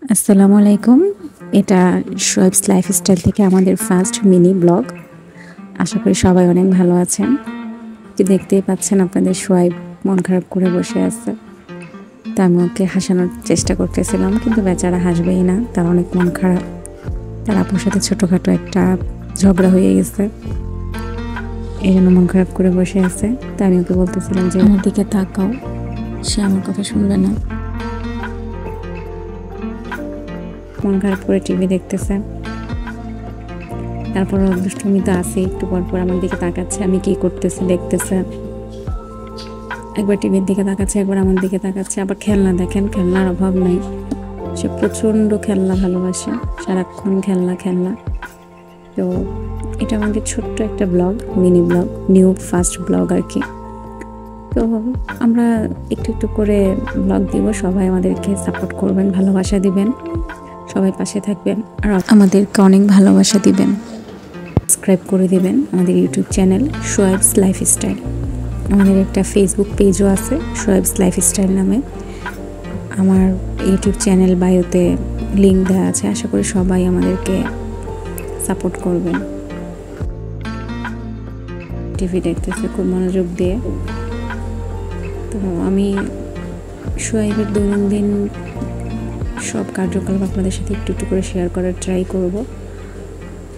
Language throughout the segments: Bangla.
আসসালামু আলাইকুম। এটা শোয়েবস লাইফস্টাইল থেকে আমাদের ফার্স্ট মিনি ব্লগ। আশা করি সবাই অনেক ভালো আছেন। যে দেখতেই পাচ্ছেন আপনাদের শোয়েব মন খারাপ করে বসে আছে। তা আমি ওকে হাসানোর চেষ্টা করতেছিলাম, কিন্তু বেচারা হাসবেই না, তার অনেক মন খারাপ। তার আপুর সাথে ছোটোখাটো একটা ঝগড়া হয়ে গেছে, এই জন্য মন খারাপ করে বসে আছে। তা আমি ওকে বলতেছিলাম যে আমার দিকে তাকাও, সে আমার কথা শুনবে না, মন খারাপ করে টিভি দেখতেছে। তারপর দুষ্টুমি তো আছে, একটু পর পর আমার দিকে তাকাচ্ছে, আমি কি করতেছি দেখতেছে। একবার টিভির দিকে তাকাচ্ছে, একবার আমার দিকে তাকাচ্ছে। আবার খেলনা দেখেন, খেলনার অভাব নাই, সে প্রচণ্ড খেলনা ভালোবাসে, সারাক্ষণ খেলনা খেলনা। তো এটা আমাদের ছোট্ট একটা blog, mini blog, new first blog আর কি। তো আমরা একটু একটু করে ব্লগ দিব, সবাই আমাদেরকে সাপোর্ট করবেন, ভালোবাসা দিবেন, সবাই পাশে থাকবেন, আর আমাদেরকে অনেক ভালোবাসা দিবেন। সাবস্ক্রাইব করে দিবেন আমাদের ইউটিউব চ্যানেল শোয়েবস লাইফস্টাইল। আমাদের একটা ফেসবুক পেজও আছে শোয়েবস লাইফস্টাইল নামে। আমার ইউটিউব চ্যানেল বায়োতে লিঙ্ক দেওয়া আছে। আশা করি সবাই আমাদেরকে সাপোর্ট করবেন। টিভি দেখতেছে খুব মনোযোগ দিয়ে। তো আমি শোয়েবের দৈনন্দিন সব কার্যকলাপ আপনাদের সাথে একটু একটু করে শেয়ার করার ট্রাই করব।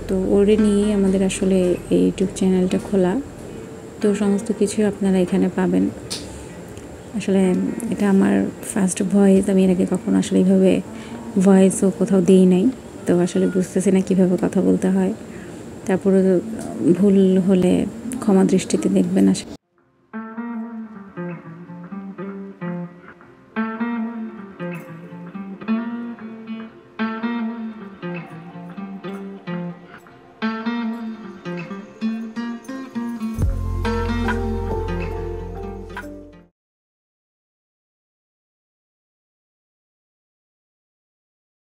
তো ওরে নিয়ে আমাদের আসলে এই ইউটিউব চ্যানেলটা খোলা। তো সমস্ত কিছু আপনারা এখানে পাবেন। আসলে এটা আমার ফার্স্ট ভয়েস, আমি এর আগে কখনো আসলে এইভাবে ভয়েসও কোথাও দিই নাই। তো আসলে বুঝতেছি না কীভাবে কথা বলতে হয়। তারপরে ভুল হলে ক্ষমা দৃষ্টিতে দেখবেন।